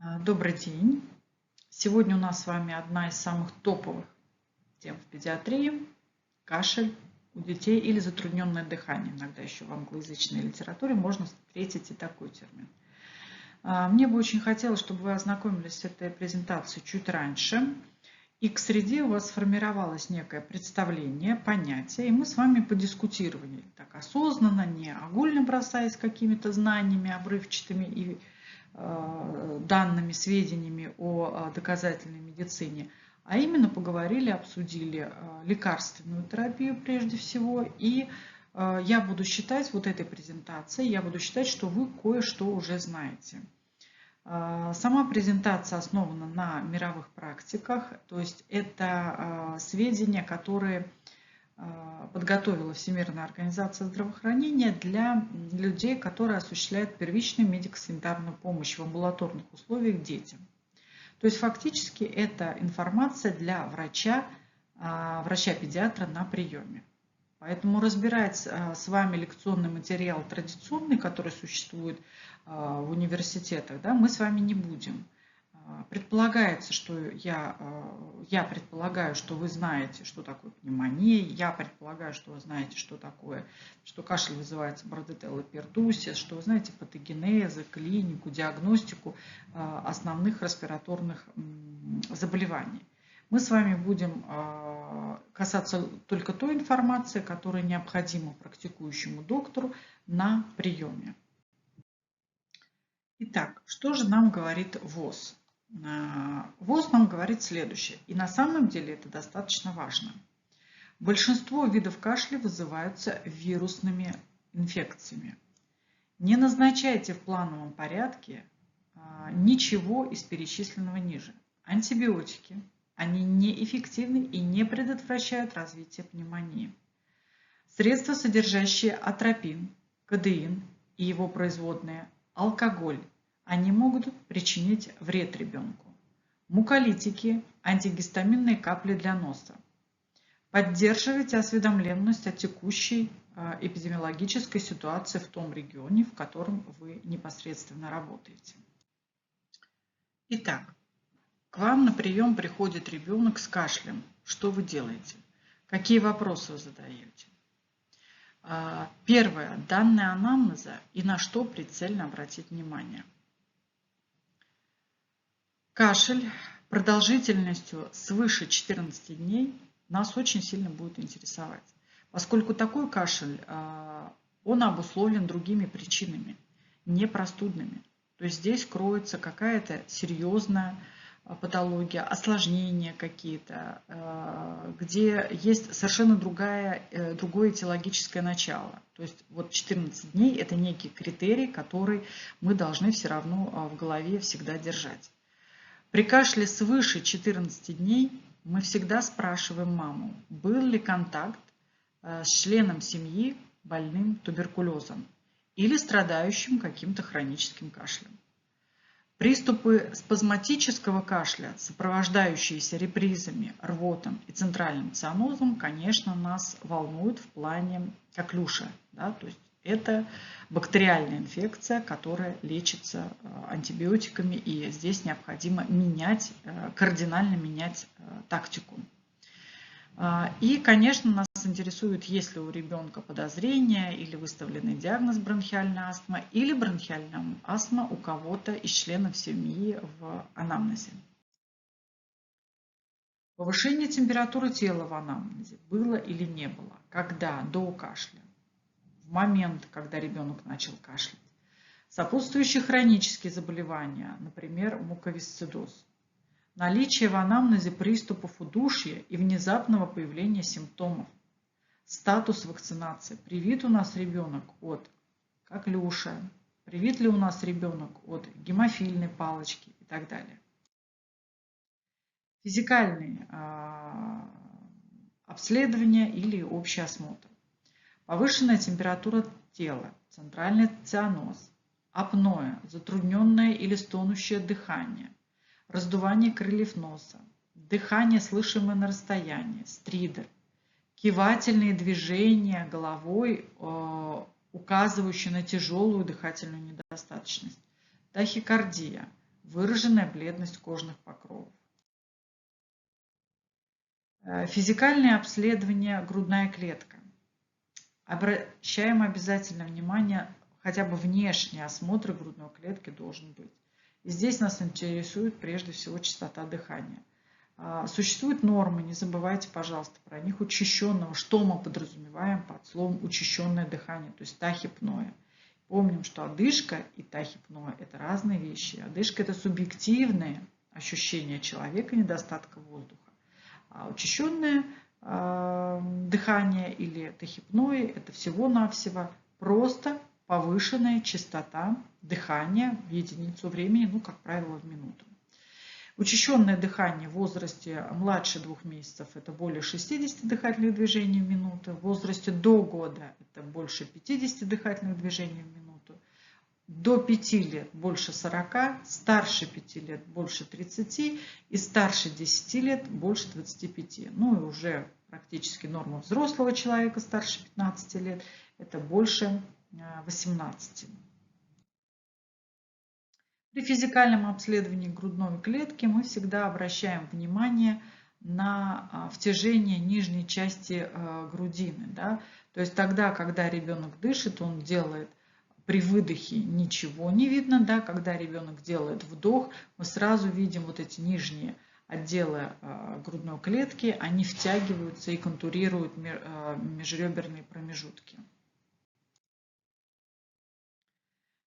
Добрый день. Сегодня у нас с вами одна из самых топовых тем в педиатрии – кашель у детей или затрудненное дыхание. Иногда еще в англоязычной литературе можно встретить и такой термин. Мне бы очень хотелось, чтобы вы ознакомились с этой презентацией чуть раньше, и к среде у вас сформировалось некое представление, понятие, и мы с вами подискутировали так осознанно, не огульно бросаясь какими-то знаниями обрывчатыми и данными, сведениями о доказательной медицине, а именно поговорили, обсудили лекарственную терапию прежде всего, и я буду считать вот этой презентацией, я буду считать, что вы кое-что уже знаете. Сама презентация основана на мировых практиках, то есть это сведения, которые подготовила Всемирная организация здравоохранения для людей, которые осуществляют первичную медико-санитарную помощь в амбулаторных условиях детям. То есть фактически это информация для врача-педиатра на приеме. Поэтому разбирать с вами лекционный материал традиционный, который существует в университетах, да, мы с вами не будем. Предполагается, что я предполагаю, что вы знаете, что такое пневмония, я предполагаю, что вы знаете, что такое, что кашель вызывается бордетелло перtussis, что вы знаете патогенезы, клинику, диагностику основных респираторных заболеваний. Мы с вами будем касаться только той информации, которая необходима практикующему доктору на приеме. Итак, что же нам говорит ВОЗ? ВОЗ нам говорит следующее, и на самом деле это достаточно важно. Большинство видов кашля вызываются вирусными инфекциями. Не назначайте в плановом порядке ничего из перечисленного ниже. Антибиотики, они неэффективны и не предотвращают развитие пневмонии. Средства, содержащие атропин, кодеин и его производные, алкоголь, они могут причинить вред ребенку. Муколитики, антигистаминные капли для носа. Поддерживайте осведомленность о текущей эпидемиологической ситуации в том регионе, в котором вы непосредственно работаете. Итак, к вам на прием приходит ребенок с кашлем. Что вы делаете? Какие вопросы вы задаете? Первое. Данные анамнеза и на что прицельно обратить внимание. Кашель продолжительностью свыше 14 дней нас очень сильно будет интересовать, поскольку такой кашель, он обусловлен другими причинами, не простудными. То есть здесь кроется какая-то серьезная патология, осложнения какие-то, где есть совершенно другое этиологическое начало. То есть вот 14 дней – это некий критерий, который мы должны все равно в голове всегда держать. При кашле свыше 14 дней мы всегда спрашиваем маму, был ли контакт с членом семьи больным туберкулезом или страдающим каким-то хроническим кашлем. Приступы спазматического кашля, сопровождающиеся репризами, рвотом и центральным цианозом, конечно, нас волнуют в плане коклюша. Да? То есть это бактериальная инфекция, которая лечится антибиотиками, и здесь необходимо кардинально менять тактику. И, конечно, нас интересует, есть ли у ребенка подозрение или выставленный диагноз бронхиальная астма или бронхиальная астма у кого-то из членов семьи в анамнезе. Повышение температуры тела в анамнезе было или не было? Когда? До кашля. В момент, когда ребенок начал кашлять. Сопутствующие хронические заболевания, например, муковисцидоз. Наличие в анамнезе приступов удушья и внезапного появления симптомов. Статус вакцинации. Привит у нас ребенок от коклюша, привит ли у нас ребенок от гемофильной палочки и так далее. Физикальные обследования или общий осмотр. Повышенная температура тела, центральный цианоз, апноэ, затрудненное или стонущее дыхание, раздувание крыльев носа, дыхание, слышимое на расстоянии, стридер, кивательные движения головой, указывающие на тяжелую дыхательную недостаточность, тахикардия, выраженная бледность кожных покровов. Физикальное обследование грудная клетка. Обращаем обязательно внимание, хотя бы внешний осмотр грудной клетки должен быть. И здесь нас интересует прежде всего частота дыхания. Существуют нормы, не забывайте, пожалуйста, про них, учащенного. Что мы подразумеваем под словом учащенное дыхание, то есть тахипноя. Помним, что одышка и тахипноя – это разные вещи. Одышка – это субъективное ощущение человека недостатка воздуха. А учащенное дыхание или тахипноя – это всего-навсего просто повышенная частота дыхания в единицу времени, ну, как правило, в минуту. Учащенное дыхание в возрасте младше 2 месяцев – это более 60 дыхательных движений в минуту, в возрасте до года – это больше 50 дыхательных движений в минуту, до 5 лет больше 40, старше 5 лет больше 30 и старше 10 лет больше 25. Ну и уже практически норма взрослого человека старше 15 лет – это больше 18. При физикальном обследовании грудной клетки мы всегда обращаем внимание на втяжение нижней части грудины. Да? То есть тогда, когда ребенок дышит, он делает при выдохе ничего не видно. Да? Когда ребенок делает вдох, мы сразу видим вот эти нижние отделы грудной клетки, они втягиваются и контурируют межреберные промежутки.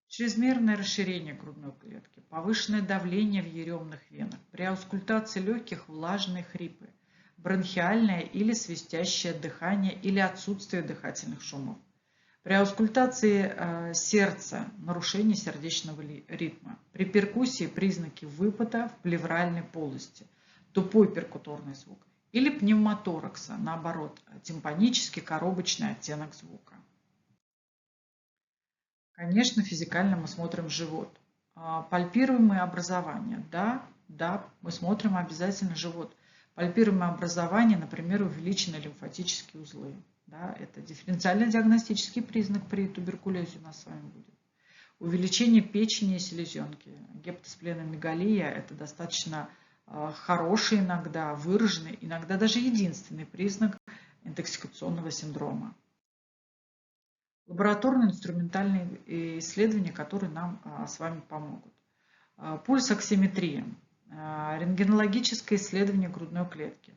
Чрезмерное расширение грудной клетки, повышенное давление в еремных венах, при аускультации легких влажные хрипы, бронхиальное или свистящее дыхание или отсутствие дыхательных шумов. При аускультации сердца нарушение сердечного ритма. При перкуссии признаки выпада в плевральной полости, тупой перкуторный звук. Или пневмоторакса, наоборот, тимпанический коробочный оттенок звука. Конечно, физикально мы смотрим живот. Пальпируемые образования. Да, мы смотрим обязательно живот. Пальпируемое образование, например, увеличенные лимфатические узлы. Да, это дифференциально-диагностический признак при туберкулезе у нас с вами будет. Увеличение печени и селезенки. Гепатоспленомегалия – это достаточно хороший иногда, выраженный, иногда даже единственный признак интоксикационного синдрома. Лабораторно-инструментальные исследования, которые нам с вами помогут. Пульсоксиметрия, рентгенологическое исследование грудной клетки.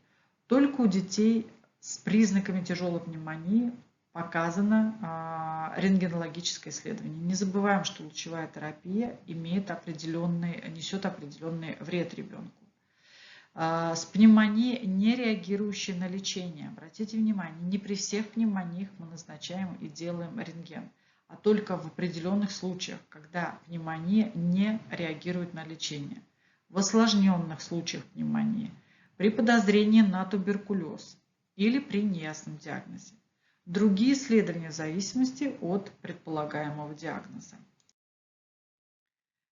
Только у детей с признаками тяжелой пневмонии показано рентгенологическое исследование. Не забываем, что лучевая терапия несет определенный вред ребенку. С пневмонией, не реагирующей на лечение. Обратите внимание, не при всех пневмониях мы назначаем и делаем рентген, а только в определенных случаях, когда пневмония не реагирует на лечение. В осложненных случаях пневмонии, при подозрении на туберкулез или при неясном диагнозе. Другие исследования в зависимости от предполагаемого диагноза.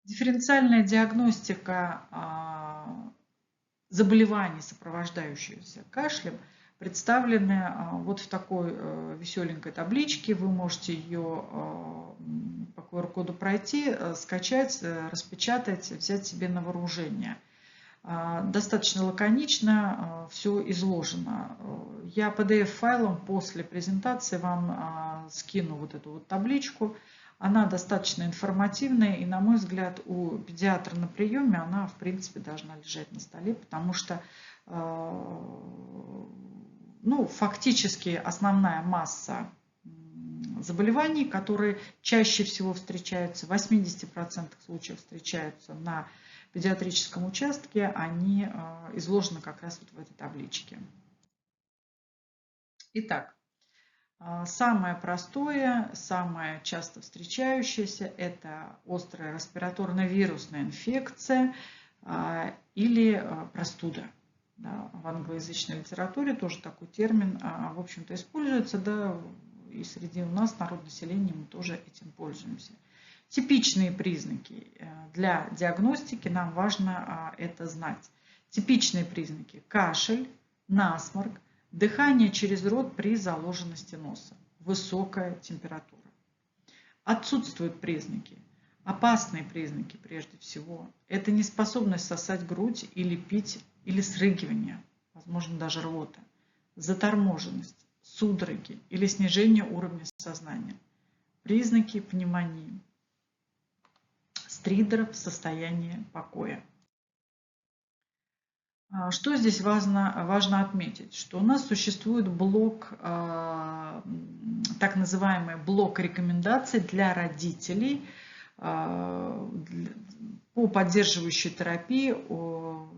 Дифференциальная диагностика заболеваний, сопровождающихся кашлем, представлены вот в такой веселенькой табличке. Вы можете ее по QR-коду пройти, скачать, распечатать, взять себе на вооружение. Достаточно лаконично все изложено. Я PDF-файлом после презентации вам скину вот эту вот табличку. Она достаточно информативная, и, на мой взгляд, у педиатра на приеме она, в принципе, должна лежать на столе, потому что фактически основная масса заболеваний, которые чаще всего встречаются, в 80% случаев встречаются на педиатрическом участке, они изложены как раз вот в этой табличке. Итак, самое простое, самое часто встречающееся – это острая респираторно-вирусная инфекция или простуда. Да, в англоязычной литературе тоже такой термин, в общем-то, используется, да, и среди у нас народонаселения мы тоже этим пользуемся. Типичные признаки для диагностики, нам важно это знать. Типичные признаки – кашель, насморк, дыхание через рот при заложенности носа, высокая температура. Отсутствуют признаки Опасные признаки прежде всего. Это неспособность сосать грудь или пить, или срыгивание, возможно даже рвота, заторможенность, судороги или снижение уровня сознания. Признаки пневмонии. Стридер в состоянии покоя. Что здесь важно отметить? Что у нас существует блок, так называемый блок рекомендаций для родителей по поддерживающей терапии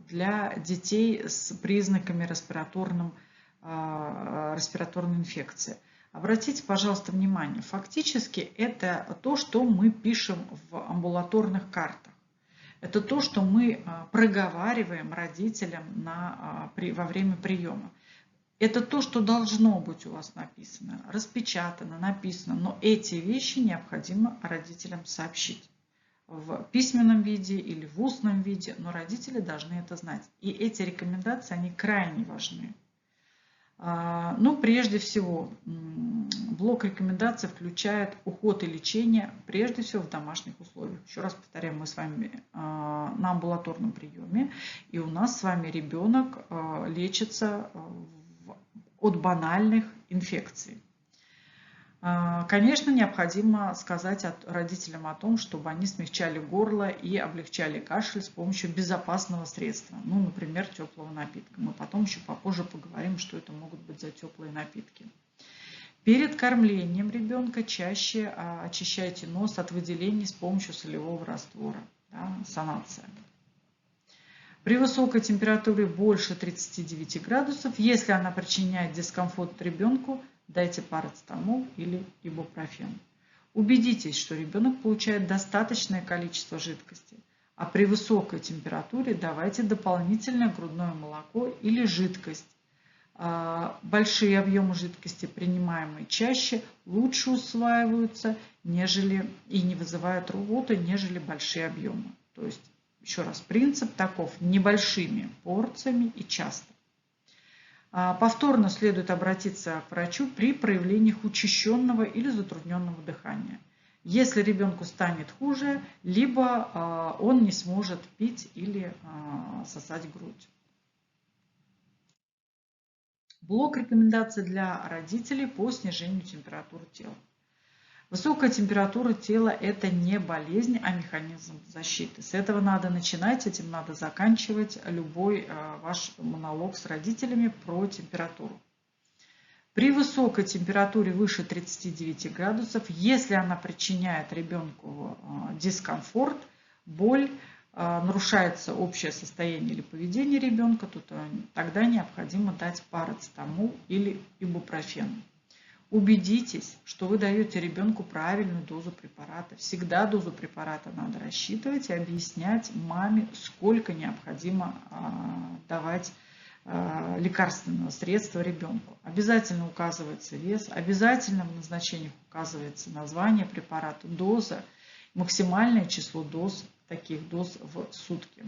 для детей с признаками респираторной инфекции. Обратите, пожалуйста, внимание, фактически это то, что мы пишем в амбулаторных картах. Это то, что мы проговариваем родителям во время приема. Это то, что должно быть у вас написано, распечатано, написано, но эти вещи необходимо родителям сообщить в письменном виде или в устном виде, но родители должны это знать. И эти рекомендации, они крайне важны. Ну, прежде всего, блок рекомендаций включает уход и лечение, прежде всего, в домашних условиях. Еще раз повторяем, мы с вами на амбулаторном приеме, и у нас с вами ребенок лечится от банальных инфекций. Конечно, необходимо сказать родителям о том, чтобы они смягчали горло и облегчали кашель с помощью безопасного средства, ну, например, теплого напитка. Мы потом еще попозже поговорим, что это могут быть за теплые напитки. Перед кормлением ребенка чаще очищайте нос от выделений с помощью солевого раствора, да, санация. При высокой температуре больше 39 градусов, если она причиняет дискомфорт ребенку, дайте парацетамол или ибупрофен. Убедитесь, что ребенок получает достаточное количество жидкости, а при высокой температуре давайте дополнительное грудное молоко или жидкость. Большие объемы жидкости, принимаемые чаще, лучше усваиваются и не вызывают рвоты, нежели большие объемы. То есть, еще раз, принцип таков: небольшими порциями и часто. Повторно следует обратиться к врачу при проявлениях учащенного или затрудненного дыхания. Если ребенку станет хуже, либо он не сможет пить или сосать грудь. Блок рекомендаций для родителей по снижению температуры тела. Высокая температура тела – это не болезнь, а механизм защиты. С этого надо начинать, этим надо заканчивать любой ваш монолог с родителями про температуру. При высокой температуре выше 39 градусов, если она причиняет ребенку дискомфорт, боль, нарушается общее состояние или поведение ребенка, то тогда необходимо дать парацетамол или ибупрофен. Убедитесь, что вы даете ребенку правильную дозу препарата. Всегда дозу препарата надо рассчитывать и объяснять маме, сколько необходимо давать лекарственного средства ребенку. Обязательно указывается вес, обязательно в назначениях указывается название препарата, доза, максимальное число доз, таких доз в сутки.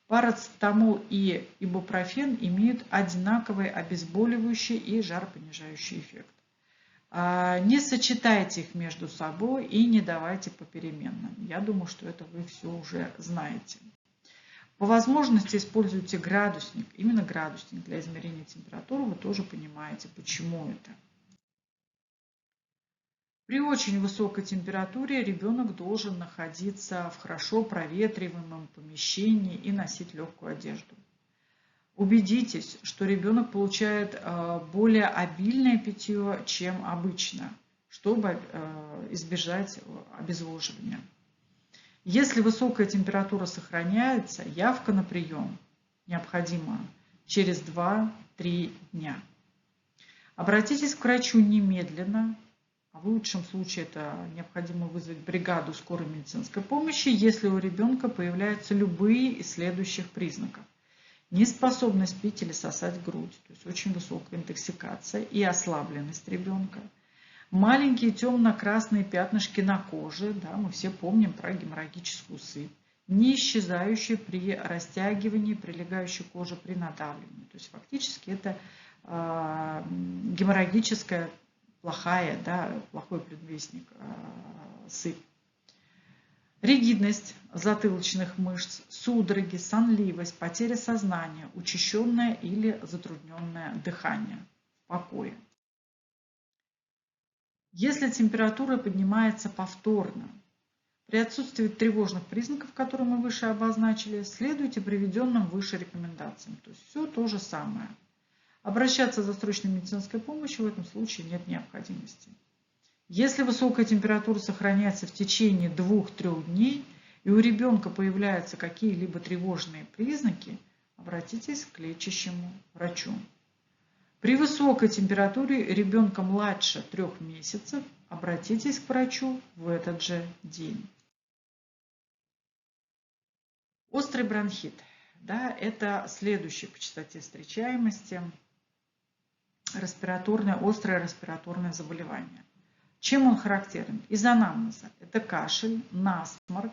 Парацетамол и ибупрофен имеют одинаковый обезболивающий и жаропонижающий эффект. Не сочетайте их между собой и не давайте попеременно. Я думаю, что это вы все уже знаете. По возможности используйте градусник, именно градусник для измерения температуры. Вы тоже понимаете, почему это. При очень высокой температуре ребенок должен находиться в хорошо проветриваемом помещении и носить легкую одежду. Убедитесь, что ребенок получает более обильное питье, чем обычно, чтобы избежать обезвоживания. Если высокая температура сохраняется, явка на прием необходима через 2-3 дня. Обратитесь к врачу немедленно, а в лучшем случае это необходимо вызвать бригаду скорой медицинской помощи, если у ребенка появляются любые из следующих признаков. Неспособность пить или сосать грудь, то есть очень высокая интоксикация и ослабленность ребенка. Маленькие темно-красные пятнышки на коже, да, мы все помним про геморрагическую сыпь, не исчезающие при растягивании прилегающей кожи при надавливании. То есть фактически это геморрагическая плохой предвестник сыпь. Ригидность затылочных мышц, судороги, сонливость, потеря сознания, учащенное или затрудненное дыхание в покое. Если температура поднимается повторно, при отсутствии тревожных признаков, которые мы выше обозначили, следуйте приведенным выше рекомендациям. То есть все то же самое. Обращаться за срочной медицинской помощью в этом случае нет необходимости. Если высокая температура сохраняется в течение 2-3 дней и у ребенка появляются какие-либо тревожные признаки, обратитесь к лечащему врачу. При высокой температуре ребенка младше 3 месяцев обратитесь к врачу в этот же день. Острый бронхит. Да, это следующее по частоте встречаемости острое респираторное заболевание. Чем он характерен? Из анамнеза. Это кашель, насморк,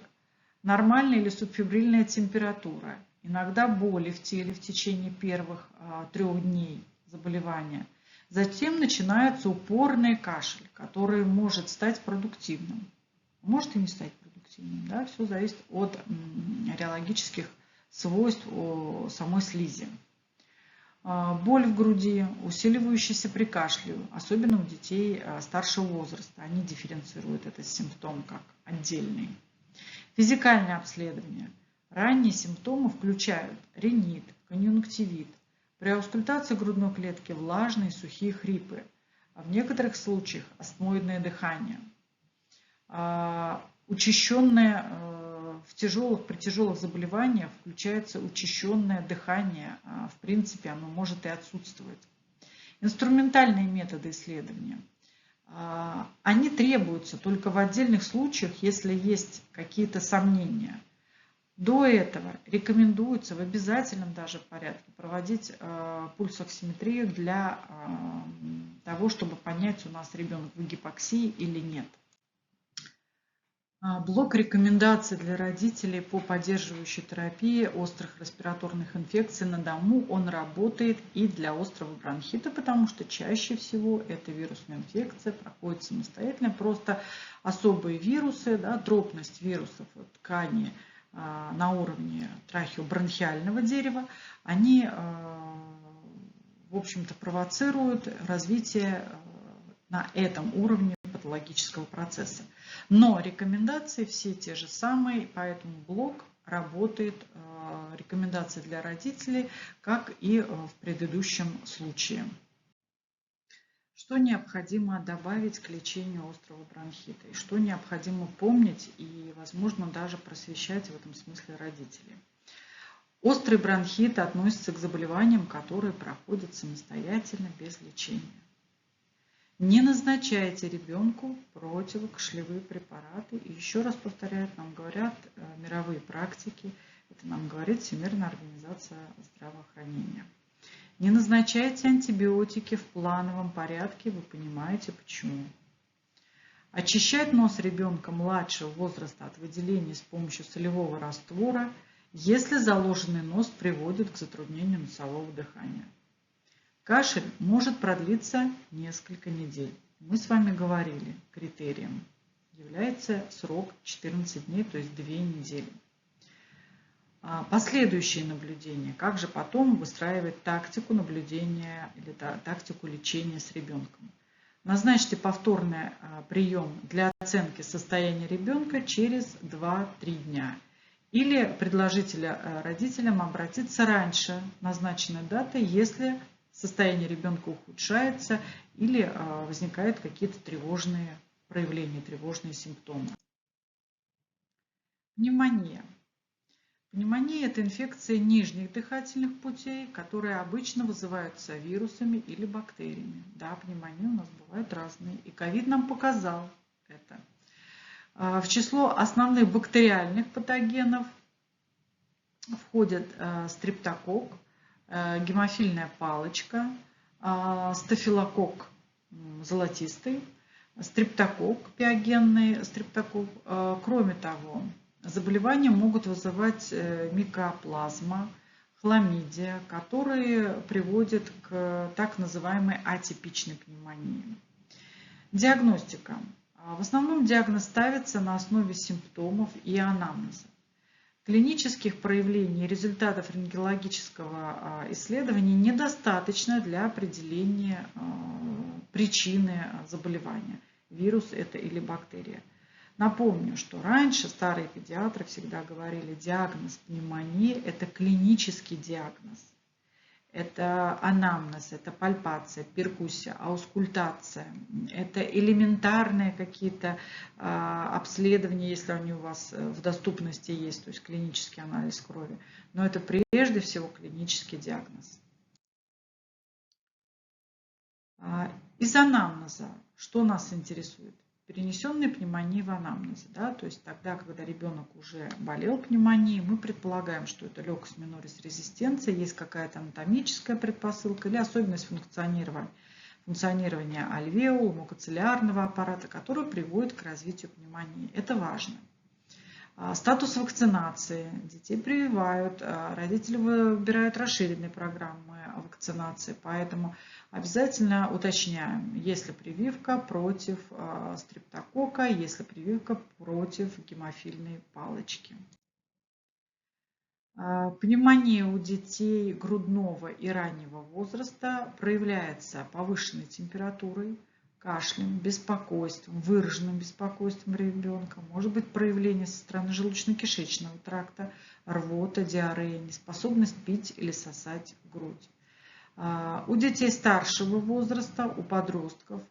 нормальная или субфебрильная температура, иногда боли в теле в течение первых 3 дней заболевания. Затем начинается упорный кашель, который может стать продуктивным. Может и не стать продуктивным. Да? Все зависит от реологических свойств самой слизи. Боль в груди, усиливающаяся при кашле, особенно у детей старшего возраста. Они дифференцируют этот симптом как отдельный. Физикальное обследование. Ранние симптомы включают ринит, конъюнктивит, при аускультации грудной клетки влажные сухие хрипы, а в некоторых случаях астмоидное дыхание. При тяжелых заболеваниях включается учащенное дыхание, в принципе оно может и отсутствовать. Инструментальные методы исследования. Они требуются только в отдельных случаях, если есть какие-то сомнения. До этого рекомендуется в обязательном даже порядке проводить пульсоксиметрию для того, чтобы понять, у нас ребенок в гипоксии или нет. Блок рекомендаций для родителей по поддерживающей терапии острых респираторных инфекций на дому, он работает и для острого бронхита, потому что чаще всего эта вирусная инфекция проходит самостоятельно. Просто особые вирусы, да, тропность вирусов ткани на уровне трахеобронхиального дерева, они, в общем-то, провоцируют развитие на этом уровне патологического процесса. Но рекомендации все те же самые, поэтому блок работает, рекомендации для родителей, как и в предыдущем случае. Что необходимо добавить к лечению острого бронхита? И что необходимо помнить и, возможно, даже просвещать в этом смысле родителей? Острый бронхит относится к заболеваниям, которые проходят самостоятельно, без лечения. Не назначайте ребенку противокашлевые препараты. И еще раз повторяю, нам говорят мировые практики, это нам говорит Всемирная организация здравоохранения. Не назначайте антибиотики в плановом порядке, вы понимаете почему. Очищать нос ребенка младшего возраста от выделений с помощью солевого раствора, если заложенный нос приводит к затруднению носового дыхания. Кашель может продлиться несколько недель. Мы с вами говорили, критерием является срок 14 дней, то есть 2 недели. Последующие наблюдения. Как же потом выстраивать тактику наблюдения или тактику лечения с ребенком? Назначьте повторный прием для оценки состояния ребенка через 2-3 дня. Или предложите родителям обратиться раньше назначенной даты, если состояние ребенка ухудшается или возникают какие-то тревожные проявления, тревожные симптомы. Пневмония. Пневмония – это инфекция нижних дыхательных путей, которые обычно вызываются вирусами или бактериями. Да, пневмонии у нас бывают разные, и ковид нам показал это. В число основных бактериальных патогенов входят стрептококк, гемофильная палочка, стафилококк золотистый, стрептококк пиогенный, стрептококк. Кроме того, заболевания могут вызывать микоплазма, хламидия, которые приводят к так называемой атипичной пневмонии. Диагностика. В основном диагноз ставится на основе симптомов и анамнеза. Клинических проявлений и результатов рентгенологического исследования недостаточно для определения причины заболевания. Вирус это или бактерия. Напомню, что раньше старые педиатры всегда говорили, диагноз пневмонии – это клинический диагноз. Это анамнез, это пальпация, перкуссия, аускультация, это элементарные какие-то обследования, если они у вас в доступности есть, то есть клинический анализ крови. Но это прежде всего клинический диагноз. Из анамнеза что нас интересует? Перенесенная пневмония в анамнезе, да, то есть тогда, когда ребенок уже болел пневмонией, мы предполагаем, что это локус минорис резистенция, есть какая-то анатомическая предпосылка или особенность функционирования альвеол, мукоцилиарного аппарата, который приводит к развитию пневмонии. Это важно. Статус вакцинации. Детей прививают, родители выбирают расширенные программы вакцинации, поэтому обязательно уточняем, есть ли прививка против стрептокока, есть ли прививка против гемофильной палочки. Пневмония у детей грудного и раннего возраста проявляется повышенной температурой, кашлем, беспокойством, выраженным беспокойством ребенка, может быть проявление со стороны желудочно-кишечного тракта, рвота, диарея, неспособность пить или сосать грудь. У детей старшего возраста, у подростков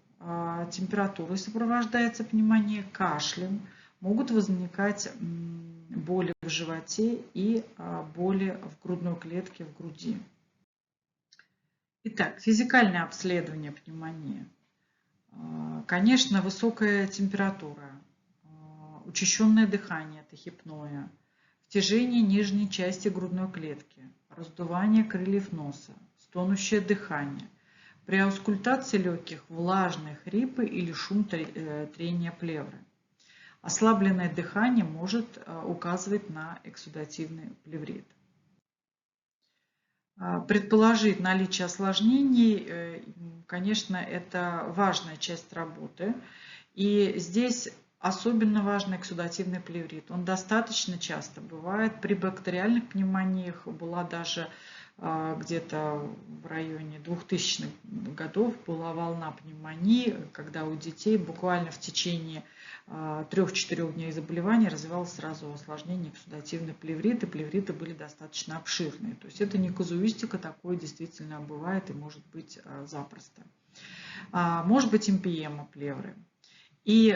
температурой сопровождается пневмония, кашлем, могут возникать боли в животе и боли в грудной клетке, в груди. Итак, физикальное обследование пневмонии. Конечно, высокая температура, учащенное дыхание, тахипноя, втяжение нижней части грудной клетки, раздувание крыльев носа, стонущее дыхание. При аускультации легких влажные хрипы или шум трения плевры. Ослабленное дыхание может указывать на эксудативный плеврит. Предположить наличие осложнений, конечно, это важная часть работы. И здесь особенно важен эксудативный плеврит. Он достаточно часто бывает. При бактериальных пневмониях была даже где-то в районе 2000-х годов была волна пневмонии, когда у детей буквально в течение 3-4 дней заболевания развивалось сразу осложнение эксудативный плеврит, и плевриты были достаточно обширные. То есть это не казуистика, такое действительно бывает и может быть запросто. Может быть эмпиема плевры. И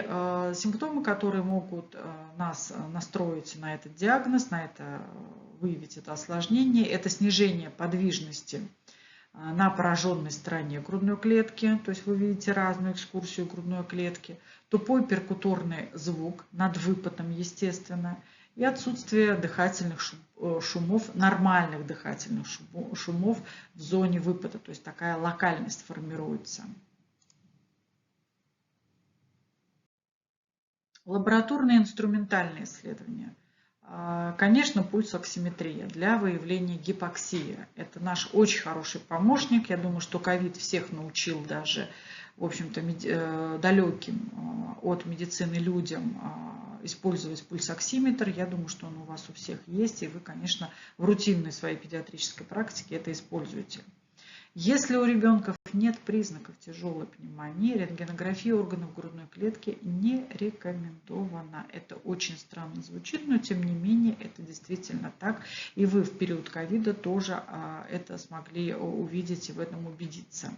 симптомы, которые могут нас настроить на этот диагноз, на это выявить это осложнение, это снижение подвижности на пораженной стороне грудной клетки, то есть вы видите разную экскурсию грудной клетки, тупой перкуторный звук над выпотом, естественно, и отсутствие дыхательных шумов, нормальных дыхательных шумов в зоне выпота, то есть такая локальность формируется. Лабораторные инструментальные исследования. Конечно, пульсоксиметрия для выявления гипоксии. Это наш очень хороший помощник. Я думаю, что ковид всех научил даже, в общем-то, далеким от медицины людям использовать пульсоксиметр. Я думаю, что он у вас у всех есть, и вы, конечно, в рутинной своей педиатрической практике это используете. Если у ребенка нет признаков тяжелой пневмонии, рентгенография органов грудной клетки не рекомендована. Это очень странно звучит, но тем не менее это действительно так. И вы в период ковида тоже это смогли увидеть и в этом убедиться.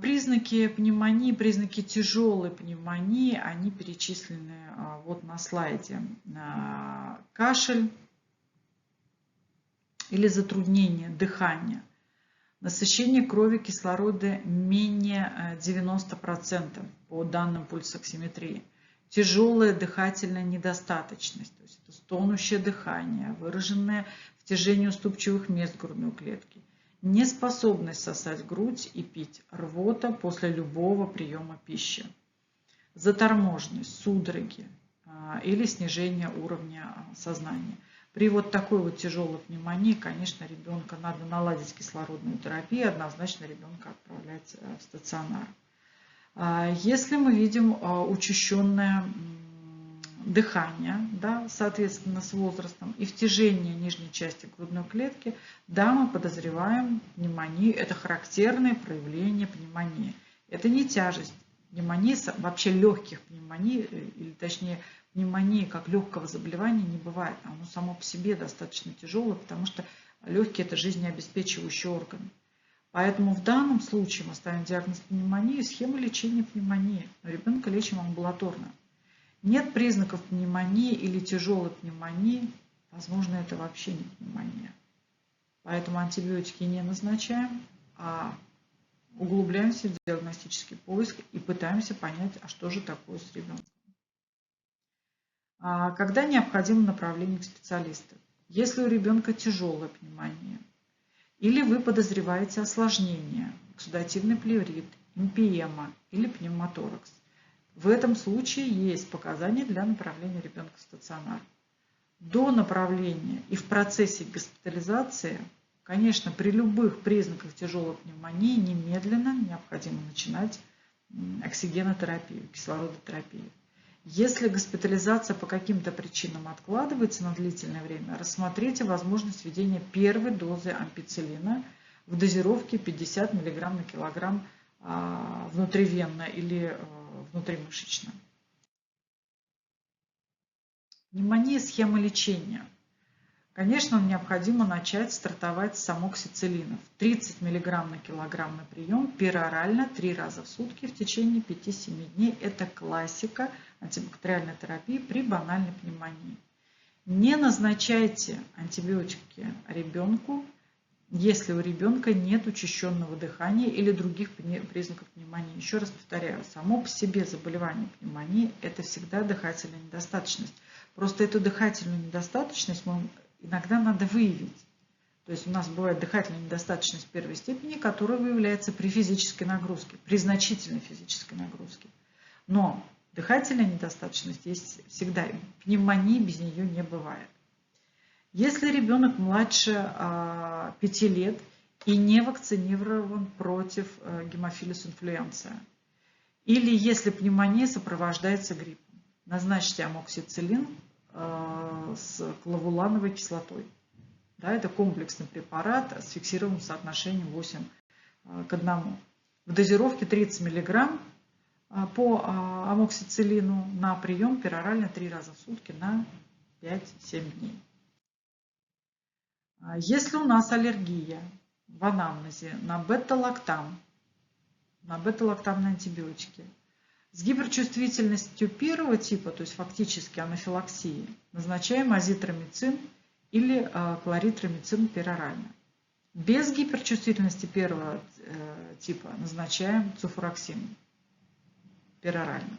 Признаки пневмонии, признаки тяжелой пневмонии, они перечислены вот на слайде. Кашель или затруднение дыхания. Насыщение крови кислорода менее 90% по данным пульсоксиметрии. Тяжелая дыхательная недостаточность, то есть это стонущее дыхание, выраженное втяжение уступчивых мест грудной клетки. Неспособность сосать грудь и пить, рвота после любого приема пищи. Заторможенность, судороги или снижение уровня сознания. При вот такой вот тяжелой пневмонии, конечно, ребенка надо наладить кислородную терапию, однозначно ребенка отправлять в стационар. Если мы видим учащенное дыхание, да, соответственно, с возрастом и втяжение нижней части грудной клетки, да, мы подозреваем пневмонию. Это характерное проявление пневмонии. Это не тяжесть. Пневмонии, вообще легких пневмоний, или точнее пневмонии как легкого заболевания не бывает. Оно само по себе достаточно тяжелое, потому что легкие – это жизнеобеспечивающий орган. Поэтому в данном случае мы ставим диагноз пневмонии, схему лечения пневмонии. Но ребенка лечим амбулаторно. Нет признаков пневмонии или тяжелой пневмонии, возможно, это вообще не пневмония. Поэтому антибиотики не назначаем, а углубляемся в диагностический поиск и пытаемся понять, а что же такое с ребенком. Когда необходимо направление к специалисту? Если у ребенка тяжелая пневмония, или вы подозреваете осложнение, эксудативный плеврит, эмпиема или пневмоторакс, в этом случае есть показания для направления ребенка в стационар. До направления и в процессе госпитализации, конечно, при любых признаках тяжелой пневмонии немедленно необходимо начинать оксигенотерапию, кислородотерапию. Если госпитализация по каким-то причинам откладывается на длительное время, рассмотрите возможность введения первой дозы ампицилина в дозировке 50 мг на килограмм внутривенно или внутримышечно. Пневмония, схема лечения. Конечно, необходимо начать стартовать с амоксициллина. 30 мг на килограмм на прием перорально 3 раза в сутки в течение 5-7 дней. Это классика антибактериальной терапии при банальной пневмонии. Не назначайте антибиотики ребенку, если у ребенка нет учащенного дыхания или других признаков пневмонии. Еще раз повторяю, само по себе заболевание пневмонии – это всегда дыхательная недостаточность. Просто эту дыхательную недостаточность иногда надо выявить. То есть у нас бывает дыхательная недостаточность первой степени, которая выявляется при физической нагрузке, при значительной физической нагрузке. Но дыхательная недостаточность есть всегда, пневмонии без нее не бывает. Если ребенок младше 5 лет и не вакцинирован против гемофилус инфлюенция, или если пневмония сопровождается гриппом, назначьте амоксициллин с клавулановой кислотой. Да, это комплексный препарат с фиксированным соотношением 8:1. В дозировке 30 мг по амоксициллину на прием перорально 3 раза в сутки на 5-7 дней. Если у нас аллергия в анамнезе на бета-лактам, на бета-лактамные антибиотики, с гиперчувствительностью первого типа, то есть фактически анафилаксии, назначаем азитромицин или кларитромицин перорально. Без гиперчувствительности первого типа назначаем цуфуроксин перорально.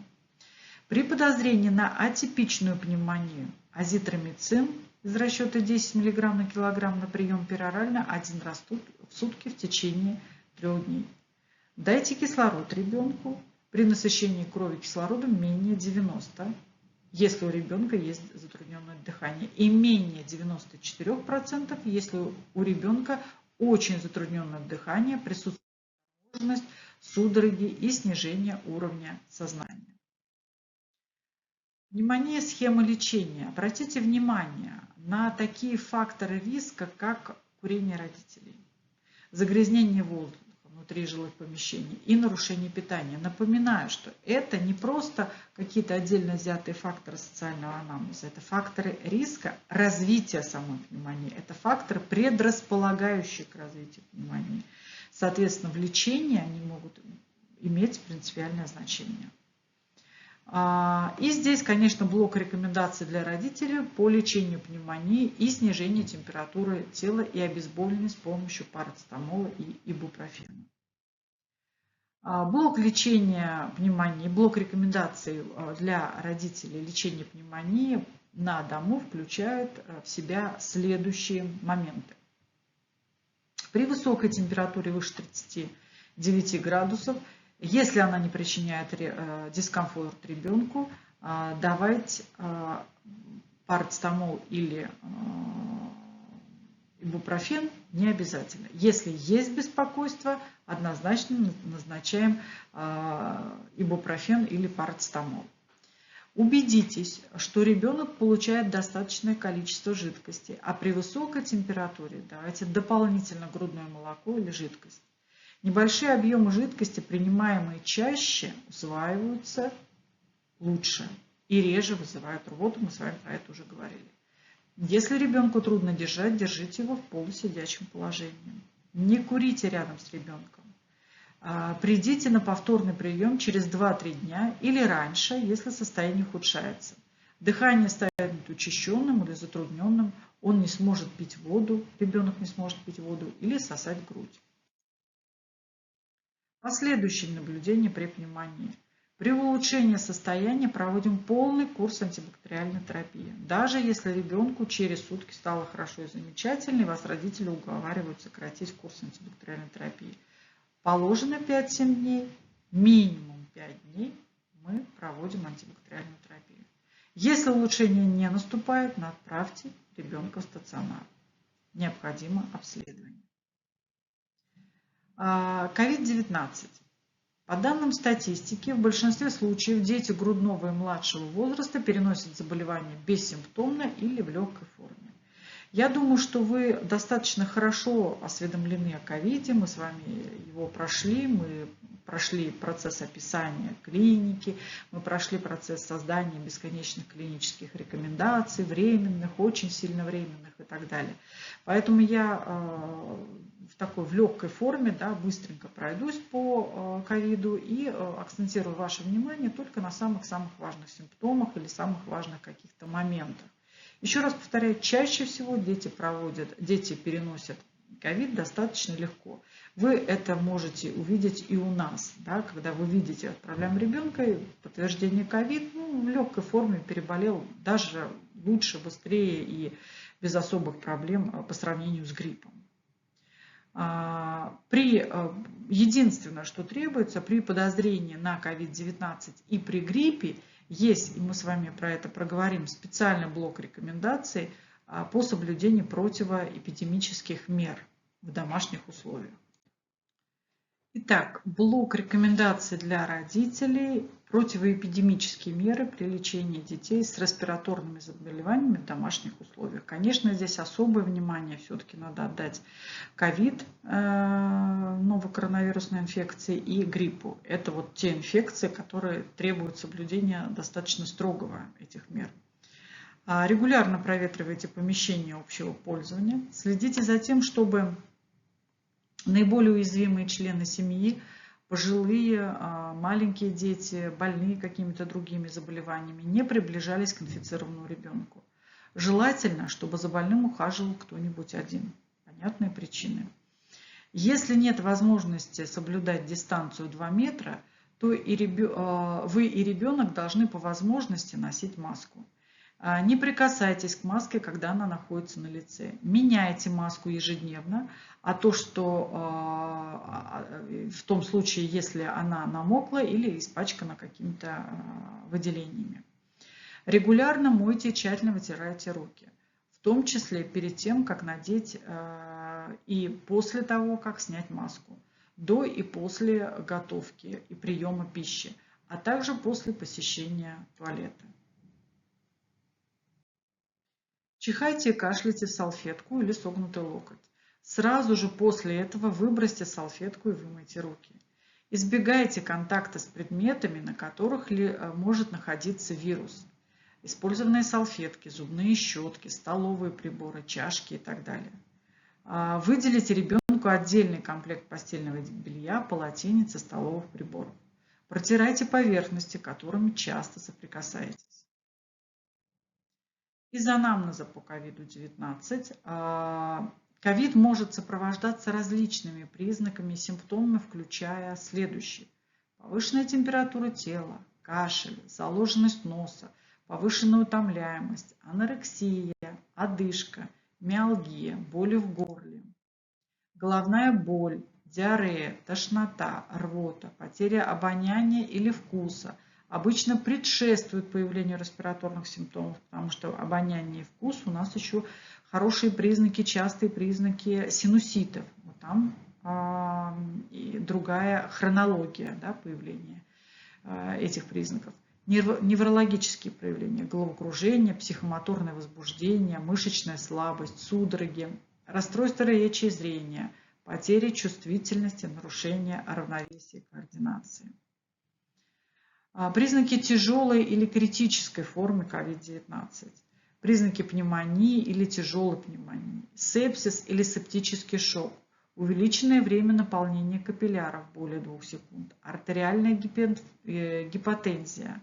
При подозрении на атипичную пневмонию азитромицин из расчета 10 мг на килограмм на прием перорально 1 раз в сутки в течение 3 дней. Дайте кислород ребенку при насыщении крови кислородом менее 90, если у ребенка есть затрудненное дыхание, и менее 94%, если у ребенка очень затрудненное дыхание, присутствует тревожность, судороги и снижение уровня сознания. Пневмония, схема лечения. Обратите внимание на такие факторы риска, как курение родителей, загрязнение воздуха внутри жилых помещений и нарушение питания. Напоминаю, что это не просто какие-то отдельно взятые факторы социального анамнеза, это факторы риска развития самой пневмонии, это факторы, предрасполагающие к развитию пневмонии. Соответственно, в лечении они могут иметь принципиальное значение. И здесь, конечно, блок рекомендаций для родителей по лечению пневмонии и снижению температуры тела и обезболивания с помощью парацетамола и ибупрофена. Блок лечения пневмонии, блок рекомендаций для родителей лечения пневмонии на дому включает в себя следующие моменты. При высокой температуре выше 39 градусов, если она не причиняет дискомфорт ребенку, давать парацетамол или ибупрофен не обязательно. Если есть беспокойство, однозначно назначаем ибупрофен или парацетамол. Убедитесь, что ребенок получает достаточное количество жидкости, а при высокой температуре давайте дополнительно грудное молоко или жидкость. Небольшие объемы жидкости, принимаемые чаще, усваиваются лучше и реже вызывают рвоту, мы с вами про это уже говорили. Если ребенку трудно держать, держите его в полусидячем положении. Не курите рядом с ребенком. Придите на повторный прием через 2-3 дня или раньше, если состояние ухудшается. Дыхание станет учащенным или затрудненным, он не сможет пить воду, ребенок не сможет пить воду или сосать грудь. Последующее наблюдение при пневмонии. При улучшении состояния проводим полный курс антибактериальной терапии. Даже если ребенку через сутки стало хорошо и замечательно, и вас родители уговаривают сократить курс антибактериальной терапии. Положено 5-7 дней, минимум 5 дней мы проводим антибактериальную терапию. Если улучшение не наступает, направьте ребенка в стационар. Необходимо обследование. COVID-19. По данным статистики, в большинстве случаев дети грудного и младшего возраста переносят заболевание бессимптомно или в легкой форме. Я думаю, что вы достаточно хорошо осведомлены о ковиде, мы с вами его прошли, мы прошли процесс описания клиники, мы прошли процесс создания бесконечных клинических рекомендаций, временных, очень сильно временных и так далее. Поэтому я в легкой форме, быстренько пройдусь по ковиду и акцентирую ваше внимание только на самых-самых важных симптомах или самых важных каких-то моментах. Еще раз повторяю, чаще всего дети переносят ковид достаточно легко. Вы это можете увидеть и у нас, когда вы видите, отправляем ребенка, подтверждение ковид, в легкой форме переболел даже лучше, быстрее и без особых проблем по сравнению с гриппом. Единственное, что требуется при подозрении на COVID-19 и при гриппе, есть, и мы с вами про это проговорим, специальный блок рекомендаций по соблюдению противоэпидемических мер в домашних условиях. Итак, блок рекомендаций для родителей, противоэпидемические меры при лечении детей с респираторными заболеваниями в домашних условиях. Конечно, здесь особое внимание все-таки надо отдать ковид, новой коронавирусной инфекции и гриппу. Это вот те инфекции, которые требуют соблюдения достаточно строгого этих мер. Регулярно проветривайте помещения общего пользования. Следите за тем, чтобы наиболее уязвимые члены семьи, пожилые, маленькие дети, больные какими-то другими заболеваниями, не приближались к инфицированному ребенку. Желательно, чтобы за больным ухаживал кто-нибудь один. Понятные причины. Если нет возможности соблюдать дистанцию 2 метра, то вы и ребенок должны по возможности носить маску. Не прикасайтесь к маске, когда она находится на лице. Меняйте маску ежедневно, а то, что в том случае, если она намокла или испачкана какими-то выделениями. Регулярно мойте и тщательно вытирайте руки, в том числе перед тем, как надеть и после того, как снять маску, до и после готовки и приема пищи, а также после посещения туалета. Чихайте и кашляйте в салфетку или согнутый локоть. Сразу же после этого выбросьте салфетку и вымойте руки. Избегайте контакта с предметами, на которых может находиться вирус. Использованные салфетки, зубные щетки, столовые приборы, чашки и так далее. Выделите ребенку отдельный комплект постельного белья, полотенец и столовых приборов. Протирайте поверхности, которыми часто соприкасаетесь. Из анамнеза по COVID-19. Ковид может сопровождаться различными признаками и симптомами, включая следующие. Повышенная температура тела, кашель, заложенность носа, повышенная утомляемость, анорексия, одышка, миалгия, боли в горле, головная боль, диарея, тошнота, рвота, потеря обоняния или вкуса, обычно предшествует появлению респираторных симптомов, потому что обоняние и вкус у нас еще хорошие признаки, частые признаки синуситов. Вот там и другая хронология, да, появления этих признаков. Неврологические проявления: головокружение, психомоторное возбуждение, мышечная слабость, судороги, расстройство речи и зрения, потеря чувствительности, нарушение равновесия и координации. Признаки тяжелой или критической формы COVID-19. Признаки пневмонии или тяжелой пневмонии, сепсис или септический шок, увеличенное время наполнения капилляров более 2 секунд, артериальная гипотензия,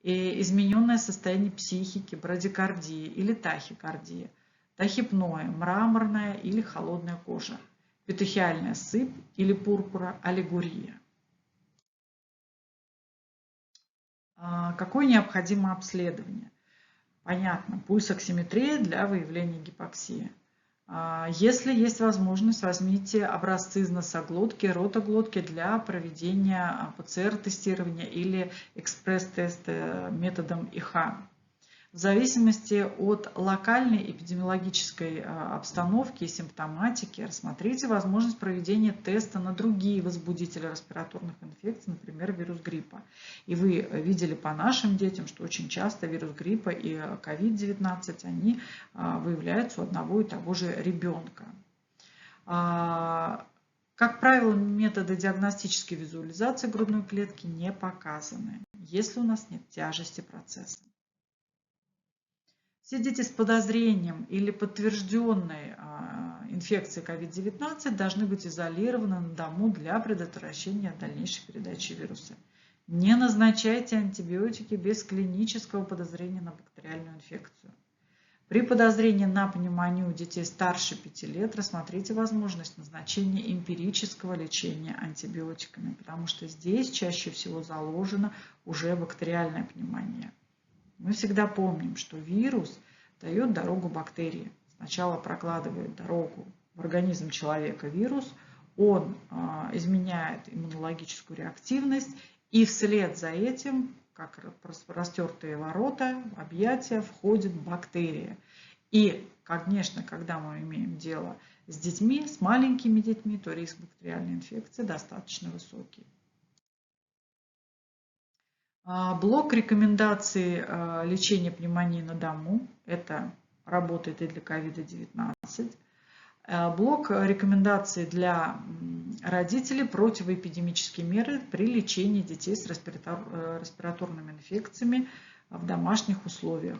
измененное состояние психики, брадикардия или тахикардия, тахипноя, мраморная или холодная кожа, петухиальная сыпь или пурпура, олигурия. Какое необходимо обследование? Понятно, пульсоксиметрия для выявления гипоксии. Если есть возможность, возьмите образцы из носоглотки, ротоглотки для проведения ПЦР-тестирования или экспресс-теста методом ИХА. В зависимости от локальной эпидемиологической обстановки и симптоматики рассмотрите возможность проведения теста на другие возбудители респираторных инфекций, например, вирус гриппа. И вы видели по нашим детям, что очень часто вирус гриппа и COVID-19 они выявляются у одного и того же ребенка. Как правило, методы диагностической визуализации грудной клетки не показаны, если у нас нет тяжести процесса. Все дети с подозрением или подтвержденной инфекцией COVID-19 должны быть изолированы на дому для предотвращения дальнейшей передачи вируса. Не назначайте антибиотики без клинического подозрения на бактериальную инфекцию. При подозрении на пневмонию у детей старше 5 лет рассмотрите возможность назначения эмпирического лечения антибиотиками, потому что здесь чаще всего заложена уже бактериальная пневмония. Мы всегда помним, что вирус дает дорогу бактерии. Сначала прокладывает дорогу в организм человека вирус, он изменяет иммунологическую реактивность, и вслед за этим, как растертые ворота, в объятия входит бактерия. И, конечно, когда мы имеем дело с детьми, с маленькими детьми, то риск бактериальной инфекции достаточно высокий. Блок рекомендаций лечения пневмонии на дому. Это работает и для COVID-19. Блок рекомендаций для родителей: противоэпидемические меры при лечении детей с респираторными инфекциями в домашних условиях.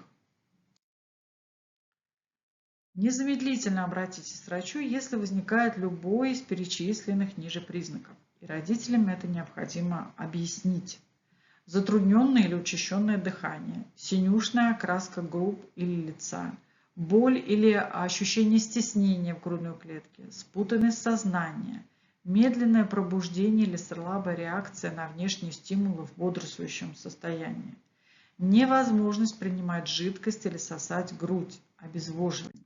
Незамедлительно обратитесь к врачу, если возникает любой из перечисленных ниже признаков. И родителям это необходимо объяснить. Затрудненное или учащенное дыхание, синюшная окраска губ или лица, боль или ощущение стеснения в грудной клетке, спутанность сознания, медленное пробуждение или слабая реакция на внешние стимулы в бодрствующем состоянии, невозможность принимать жидкость или сосать грудь, обезвоживание.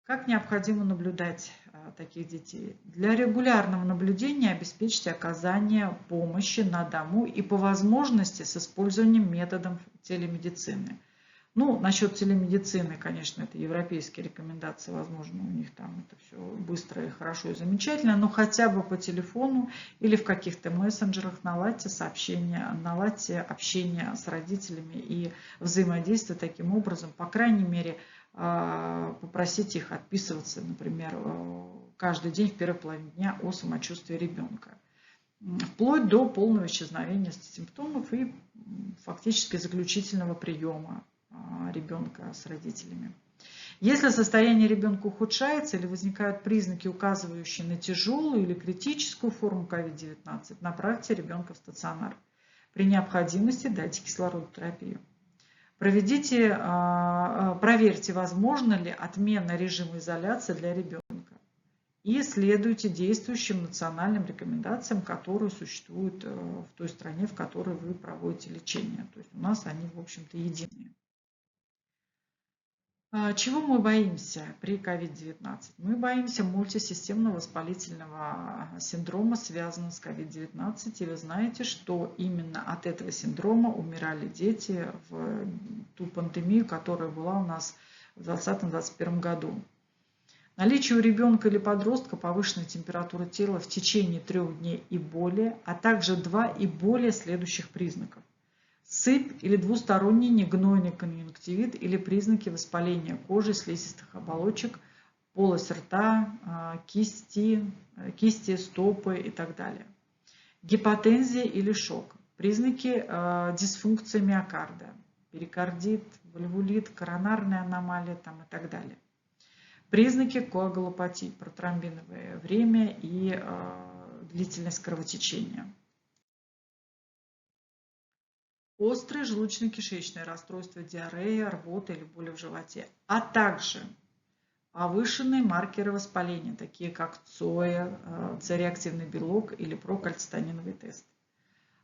Как необходимо наблюдать таких детей? Для регулярного наблюдения обеспечьте оказание помощи на дому и по возможности с использованием методов телемедицины. Ну, насчет телемедицины, конечно, это европейские рекомендации, возможно, у них там это все быстро и хорошо и замечательно, но хотя бы по телефону или в каких-то мессенджерах наладьте сообщения, наладьте общение с родителями и взаимодействие таким образом, по крайней мере, попросите их отписываться, например, каждый день в первой половине дня о самочувствии ребенка, вплоть до полного исчезновения симптомов и фактически заключительного приема ребенка с родителями. Если состояние ребенка ухудшается или возникают признаки, указывающие на тяжелую или критическую форму COVID-19, направьте ребенка в стационар. При необходимости дайте кислородотерапию. Проверьте, возможно ли отмена режима изоляции для ребенка. И следуйте действующим национальным рекомендациям, которые существуют в той стране, в которой вы проводите лечение. То есть у нас они, в общем-то, единые. Чего мы боимся при COVID-19? Мы боимся мультисистемного воспалительного синдрома, связанного с COVID-19. И вы знаете, что именно от этого синдрома умирали дети в ту пандемию, которая была у нас в 2020-2021 году. Наличие у ребенка или подростка повышенной температуры тела в течение 3 дней и более, а также 2 и более следующих признаков. Сыпь или двусторонний негнойный конъюнктивит или признаки воспаления кожи, слизистых оболочек, полость рта, кисти, стопы и так далее. Гипотензия или шок. Признаки дисфункции миокарда, перикардит, вальвулит, коронарная аномалия и так далее. Признаки коагулопатии, протромбиновое время и длительность кровотечения. Острое желудочно-кишечное расстройство, диарея, рвота или боли в животе, а также повышенные маркеры воспаления, такие как ЦОЭ, С-реактивный белок или прокальцитониновый тест,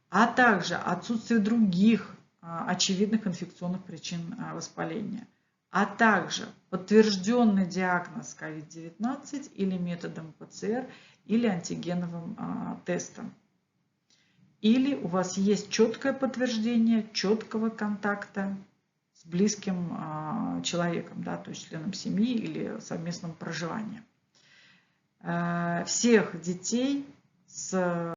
а также отсутствие других очевидных инфекционных причин воспаления, а также подтвержденный диагноз COVID-19 или методом ПЦР или антигеновым тестом. Или у вас есть четкое подтверждение четкого контакта с близким человеком, да, то есть членом семьи или совместным проживанием. Всех детей с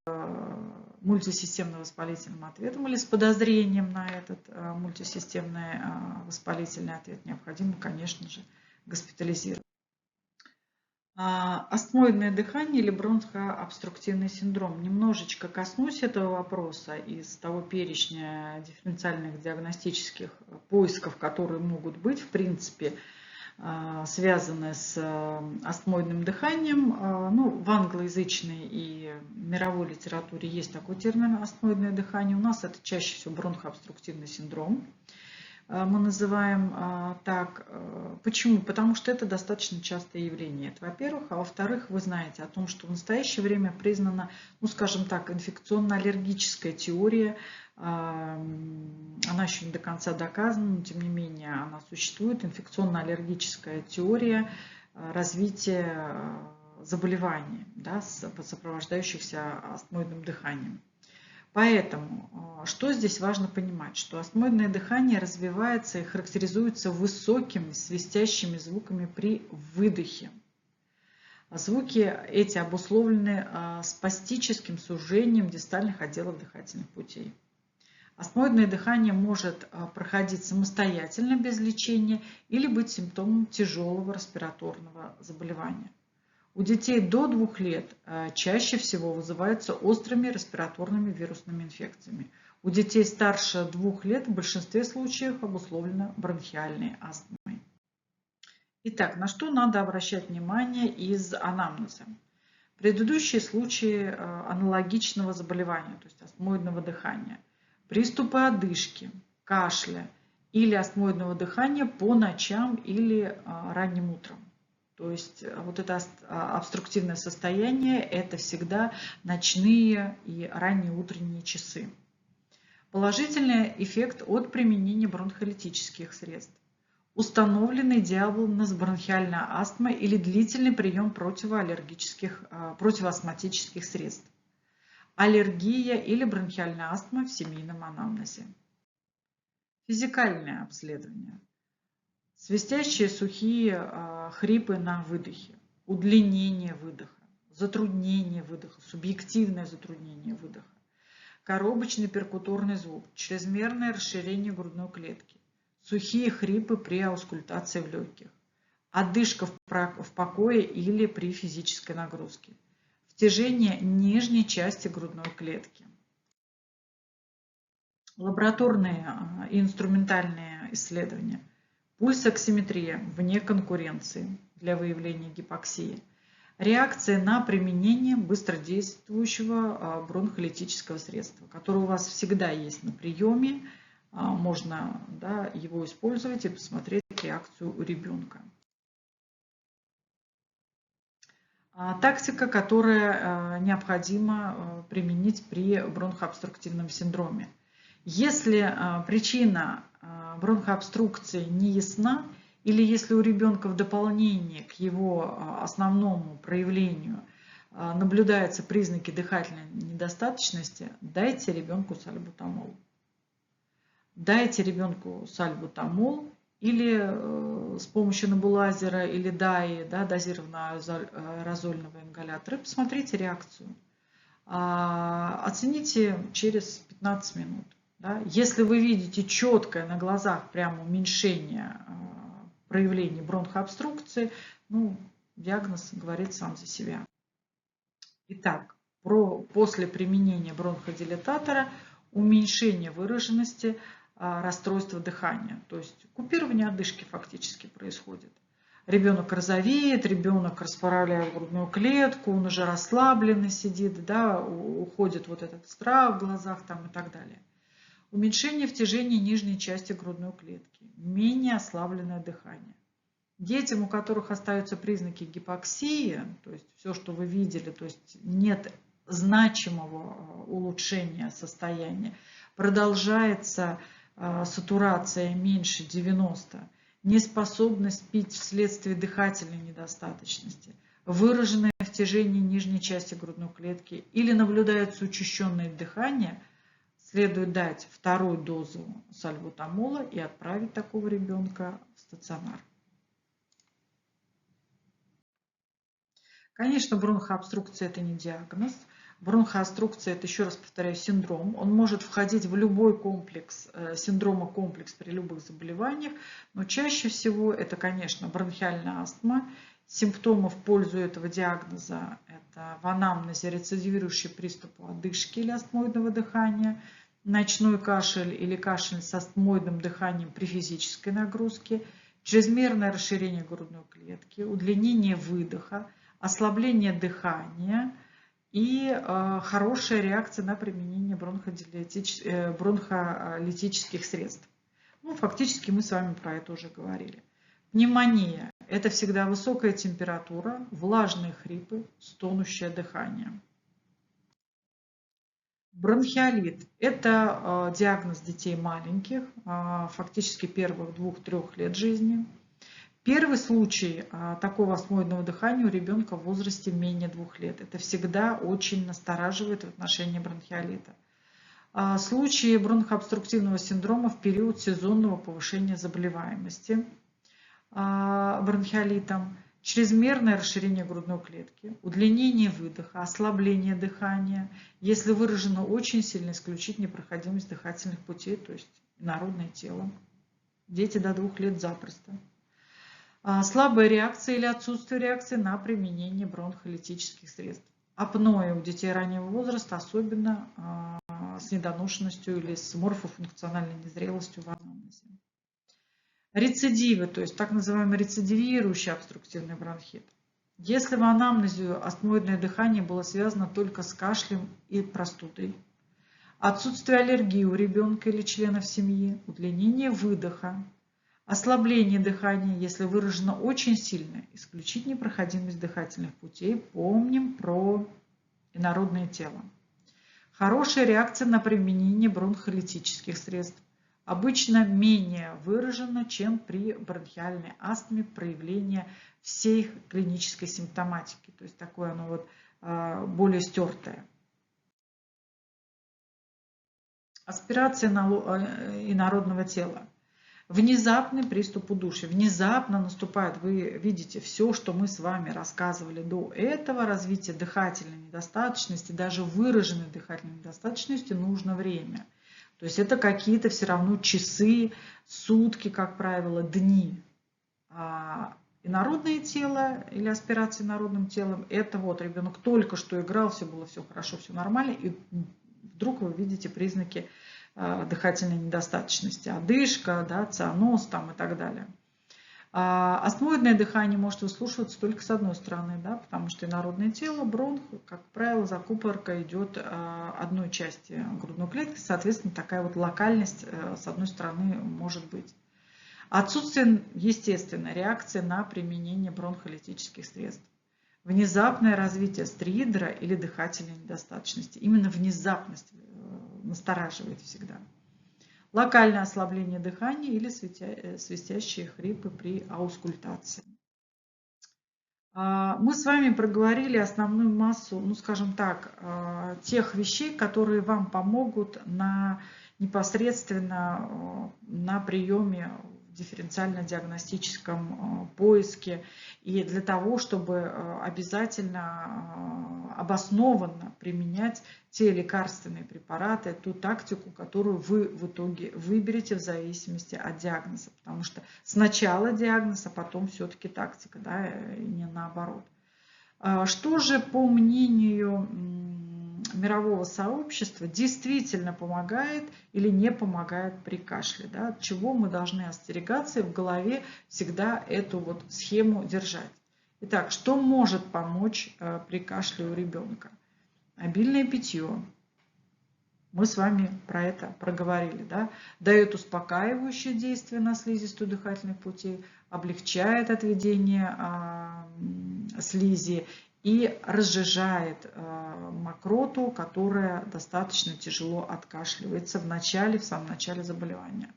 мультисистемным воспалительным ответом или с подозрением на этот мультисистемный воспалительный ответ необходимо, конечно же, госпитализировать. Астмоидное дыхание или бронхообструктивный синдром. Немножечко коснусь этого вопроса из того перечня дифференциальных диагностических поисков, которые могут быть, в принципе, связаны с астмоидным дыханием. Ну, в англоязычной и мировой литературе есть такой термин астмоидное дыхание. У нас это чаще всего бронхообструктивный синдром. Мы называем так. Почему? Потому что это достаточно частое явление. Это во-первых. А во-вторых, вы знаете о том, что в настоящее время признана, ну скажем так, инфекционно-аллергическая теория. Она еще не до конца доказана, но тем не менее она существует. Инфекционно-аллергическая теория развития заболеваний, да, сопровождающихся астмоидным дыханием. Поэтому, что здесь важно понимать, что астмоидное дыхание развивается и характеризуется высокими свистящими звуками при выдохе. Звуки эти обусловлены спастическим сужением дистальных отделов дыхательных путей. Астмоидное дыхание может проходить самостоятельно без лечения или быть симптомом тяжелого респираторного заболевания. У детей до 2 лет чаще всего вызываются острыми респираторными вирусными инфекциями. У детей старше 2 лет в большинстве случаев обусловлено бронхиальной астмой. Итак, на что надо обращать внимание из анамнеза? Предыдущие случаи аналогичного заболевания, то есть астмоидного дыхания, приступы одышки, кашля или астмоидного дыхания по ночам или ранним утром. То есть вот это обструктивное состояние – это всегда ночные и ранние утренние часы. Положительный эффект от применения бронхолитических средств. Установленный диагноз бронхиальная астма или длительный прием противоастматических средств. Аллергия или бронхиальная астма в семейном анамнезе. Физикальное обследование. Свистящие сухие хрипы на выдохе, удлинение выдоха, затруднение выдоха, субъективное затруднение выдоха, коробочный перкуторный звук, чрезмерное расширение грудной клетки, сухие хрипы при аускультации в легких, одышка в покое или при физической нагрузке, втяжение нижней части грудной клетки. Лабораторные и инструментальные исследования. Пульсоксиметрия вне конкуренции для выявления гипоксии. Реакция на применение быстродействующего бронхолитического средства, которое у вас всегда есть на приеме. Можно, да, его использовать и посмотреть реакцию у ребенка. Тактика, которая необходимо применить при бронхообструктивном синдроме. Если причина бронхообструкции не ясна или если у ребенка в дополнение к его основному проявлению наблюдаются признаки дыхательной недостаточности, дайте ребенку сальбутамол. Дайте ребенку сальбутамол или с помощью небулайзера или ДАИ, да, дозированного аэрозольного ингалятора, посмотрите реакцию. Оцените через 15 минут. Да. Если вы видите четкое на глазах прямо уменьшение проявлений бронхообструкции, ну, диагноз говорит сам за себя. Итак, после применения бронходилататора уменьшение выраженности расстройства дыхания, то есть купирование одышки фактически происходит. Ребенок розовеет, ребенок расправляет грудную клетку, он уже расслабленный сидит, да, уходит вот этот страх в глазах там и так далее. Уменьшение втяжения нижней части грудной клетки, менее ослабленное дыхание. Детям, у которых остаются признаки гипоксии, то есть все, что вы видели, то есть нет значимого улучшения состояния, продолжается сатурация меньше 90, неспособность пить вследствие дыхательной недостаточности, выраженное втяжение нижней части грудной клетки или наблюдается учащенное дыхание, следует дать вторую дозу сальбутамола и отправить такого ребенка в стационар. Конечно, бронхообструкция – это не диагноз. Бронхообструкция – это, еще раз повторяю, синдром. Он может входить в любой комплекс, синдрома-комплекс при любых заболеваниях, но чаще всего это, конечно, бронхиальная астма. Симптомы в пользу этого диагноза – это в анамнезе рецидивирующий приступ одышки или астмоидного дыхания, ночной кашель или кашель с астмоидным дыханием при физической нагрузке, чрезмерное расширение грудной клетки, удлинение выдоха, ослабление дыхания и хорошая реакция на применение бронхолитических средств. Ну, фактически мы с вами про это уже говорили. Пневмония – это всегда высокая температура, влажные хрипы, стонущее дыхание. Бронхиолит – это диагноз детей маленьких, фактически первых 2-3 лет жизни. Первый случай такого астмоидного дыхания у ребенка в возрасте менее 2 лет. Это всегда очень настораживает в отношении бронхиолита. Случаи бронхообструктивного синдрома в период сезонного повышения заболеваемости бронхиолитом, чрезмерное расширение грудной клетки, удлинение выдоха, ослабление дыхания, если выражено очень сильно, исключить непроходимость дыхательных путей, то есть инородное тело. Дети до 2 лет запросто. Слабая реакция или отсутствие реакции на применение бронхолитических средств. Апноэ у детей раннего возраста, особенно с недоношенностью или с морфофункциональной незрелостью в анамнезе. Рецидивы, то есть так называемый рецидивирующий обструктивный бронхит. Если в анамнезе астмоидное дыхание было связано только с кашлем и простудой, отсутствие аллергии у ребенка или членов семьи, удлинение выдоха, ослабление дыхания, если выражено очень сильно, исключить непроходимость дыхательных путей, помним про инородное тело. Хорошая реакция на применение бронхолитических средств. Обычно менее выражена, чем при бронхиальной астме проявление всей клинической симптоматики. То есть такое оно вот более стертое. Аспирация инородного тела. Внезапный приступ удушья. Внезапно наступает, вы видите, все, что мы с вами рассказывали до этого, развитие дыхательной недостаточности, даже выраженной дыхательной недостаточности нужно время. То есть это какие-то все равно часы, сутки, как правило, дни. А инородное тело или аспирация инородным телом, это вот ребенок только что играл, все было все хорошо, все нормально, и вдруг вы видите признаки дыхательной недостаточности, одышка, да, цианоз там и так далее. Астмоидное дыхание может выслушиваться только с одной стороны, да, потому что инородное тело, бронх, как правило, закупорка идет одной части грудной клетки, соответственно, такая вот локальность с одной стороны может быть. Отсутствие, естественно, реакции на применение бронхолитических средств. Внезапное развитие стридера или дыхательной недостаточности. Именно внезапность настораживает всегда. локальное ослабление дыхания или свистящие хрипы при аускультации. Мы с вами проговорили основную массу, ну скажем так, тех вещей, которые вам помогут непосредственно на приеме в дифференциально-диагностическом поиске и для того, чтобы обязательно обоснованно применять те лекарственные препараты, ту тактику, которую вы в итоге выберете в зависимости от диагноза. Потому что сначала диагноз, а потом все-таки тактика, да, и не наоборот. Что же, по мнению мирового сообщества, действительно помогает или не помогает при кашле? Да? От чего мы должны остерегаться и в голове всегда эту вот схему держать? Итак, что может помочь при кашле у ребенка? Обильное питье. Мы с вами про это проговорили. Да? Дает успокаивающее действие на слизистую дыхательных путей, облегчает отведение слизи и разжижает мокроту, которая достаточно тяжело откашливается в самом начале заболевания.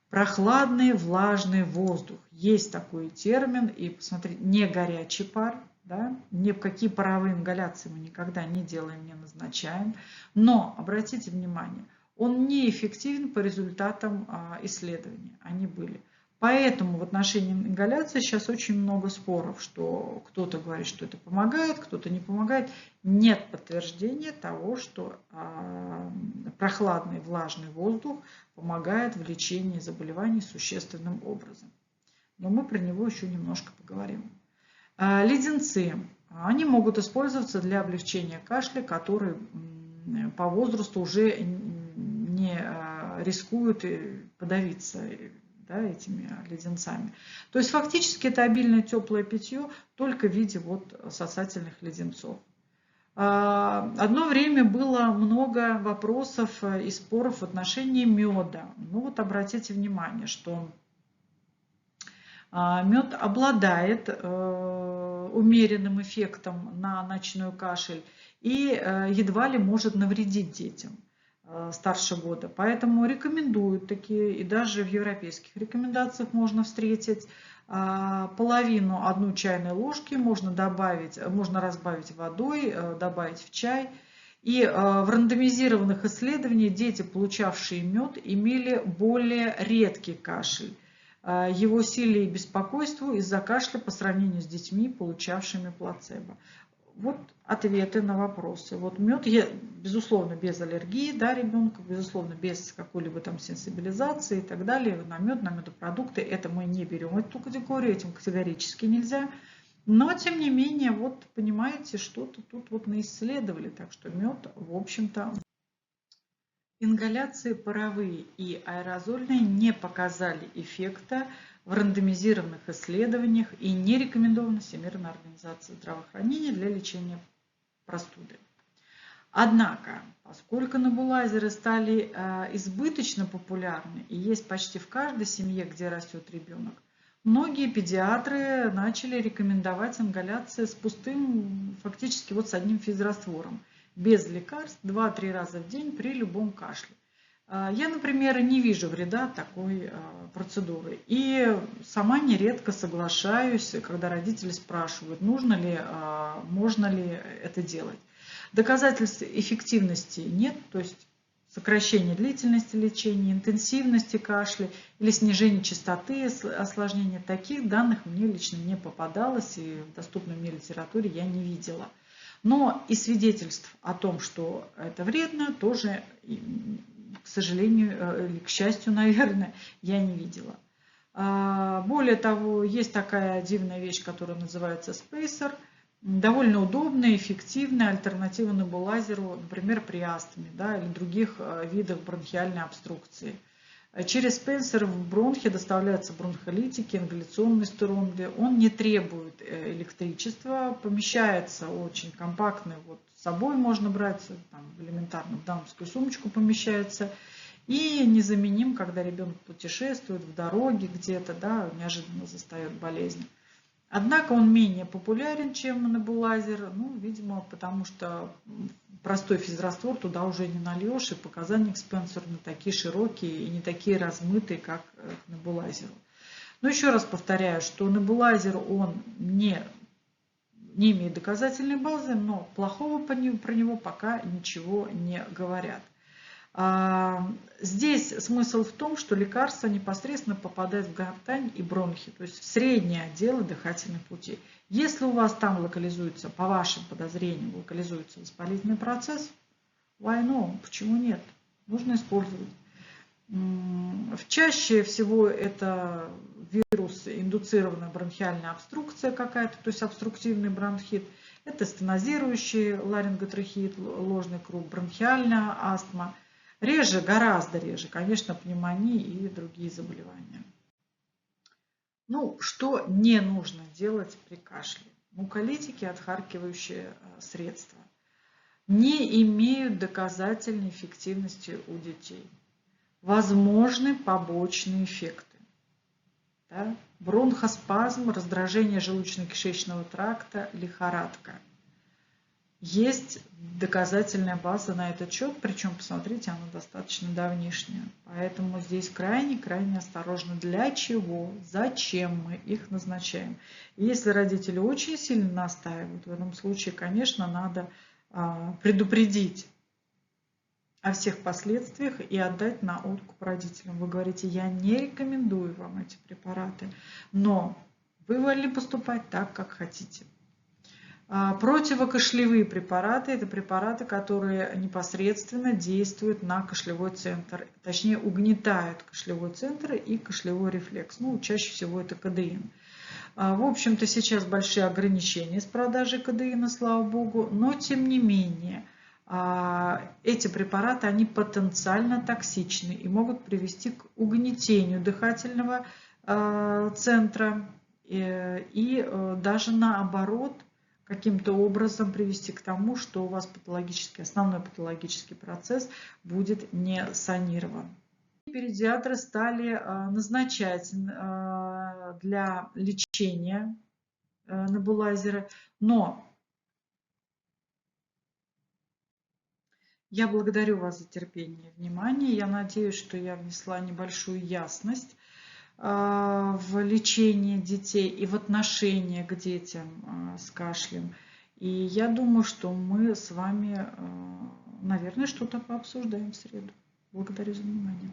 Прохладный, влажный воздух. Есть такой термин. И посмотрите, не горячий пар. Да? Ни в какие паровые ингаляции мы никогда не делаем, не назначаем. Но, обратите внимание, он неэффективен по результатам исследований. Они были. Поэтому в отношении ингаляции сейчас очень много споров, что кто-то говорит, что это помогает, кто-то не помогает. Нет подтверждения того, что прохладный влажный воздух помогает в лечении заболеваний существенным образом. Но мы про него еще немножко поговорим. Леденцы. Они могут использоваться для облегчения кашля, который по возрасту уже не рискуют подавиться, да, этими леденцами. То есть фактически это обильное теплое питье только в виде вот сосательных леденцов. Одно время было много вопросов и споров в отношении меда. Ну вот обратите внимание, что мед обладает умеренным эффектом на ночной кашель и едва ли может навредить детям старше года. Поэтому рекомендуют такие, и даже в европейских рекомендациях можно встретить половину, 1 чайной ложки можно разбавить водой, добавить в чай. И в рандомизированных исследованиях дети, получавшие мед, имели более редкий кашель. Его силе и беспокойству из-за кашля по сравнению с детьми, получавшими плацебо. Вот ответы на вопросы. Вот мед, безусловно, без аллергии, да, ребенка, безусловно, без какой-либо там сенсибилизации и так далее. На медопродукты, это мы не берем эту категорию, этим категорически нельзя. Но, тем не менее, вот понимаете, что-то тут вот наисследовали, так что мед, в общем-то, ингаляции паровые и аэрозольные не показали эффекта в рандомизированных исследованиях и не рекомендованы Всемирной организацией здравоохранения для лечения простуды. Однако, поскольку небулайзеры стали избыточно популярны и есть почти в каждой семье, где растет ребенок, многие педиатры начали рекомендовать ингаляции с пустым, фактически вот с одним физраствором, без лекарств 2-3 раза в день при любом кашле. Я, например, не вижу вреда такой процедуры. И сама нередко соглашаюсь, когда родители спрашивают, нужно ли, можно ли это делать. Доказательств эффективности нет, то есть сокращение длительности лечения, интенсивности кашля или снижение частоты осложнений. Таких данных мне лично не попадалось, и в доступной мне литературе я не видела. Но и свидетельств о том, что это вредно, тоже, к сожалению, или к счастью, наверное, я не видела. Более того, есть такая дивная вещь, которая называется спейсер. Довольно удобная, эффективная альтернатива небулайзеру, например, при астме, да, или других видах бронхиальной обструкции. Через спейсер в бронхи доставляются бронхолитики, ингаляционные стероиды. Он не требует электричества, помещается очень компактно, вот с собой можно брать, там, элементарно в дамскую сумочку помещается. И незаменим, когда ребенок путешествует в дороге где-то, да, неожиданно застает болезнь. Однако он менее популярен, чем небулайзер, ну, видимо, потому что простой физраствор туда уже не нальешь, и показания к Спенсеру не такие широкие и не такие размытые, как к небулайзеру. Но еще раз повторяю, что небулайзер, он не имеет доказательной базы, но плохого про него пока ничего не говорят. Здесь смысл в том, что лекарство непосредственно попадает в гортань и бронхи, то есть в средние отделы дыхательных путей. Если у вас там локализуется, по вашим подозрениям, локализуется воспалительный процесс, why no? Почему нет? Нужно использовать. Чаще всего это вирус, индуцированная бронхиальная обструкция какая-то, то есть обструктивный бронхит. Это стенозирующий ларинготрахеит, ложный круг, бронхиальная астма. Реже, гораздо реже, конечно, пневмонии и другие заболевания. Ну, что не нужно делать при кашле? Муколитики, отхаркивающие средства, не имеют доказательной эффективности у детей. Возможны побочные эффекты. Да? Бронхоспазм, раздражение желудочно-кишечного тракта, лихорадка. Есть доказательная база на этот счет, причем, посмотрите, она достаточно давнишняя. Поэтому здесь крайне осторожно. Для чего? Зачем мы их назначаем? Если родители очень сильно настаивают, в этом случае, конечно, надо предупредить о всех последствиях и отдать на откуп родителям. Вы говорите, я не рекомендую вам эти препараты, но вы вольны поступать так, как хотите. Противокашлевые препараты – это препараты, которые непосредственно действуют на кашлевой центр, точнее угнетают кашлевой центр и кашлевой рефлекс. Ну, чаще всего это кадеин. В общем-то, сейчас большие ограничения с продажей кадеина, слава богу, но тем не менее эти препараты, они потенциально токсичны и могут привести к угнетению дыхательного центра и даже наоборот каким-то образом привести к тому, что у вас основной патологический процесс будет не санирован. Педиатры стали назначать для лечения небулайзеры, но я благодарю вас за терпение и внимание. Я надеюсь, что я внесла небольшую ясность в лечение детей и в отношении к детям с кашлем. И я думаю, что мы с вами, наверное, что-то пообсуждаем в среду. Благодарю за внимание.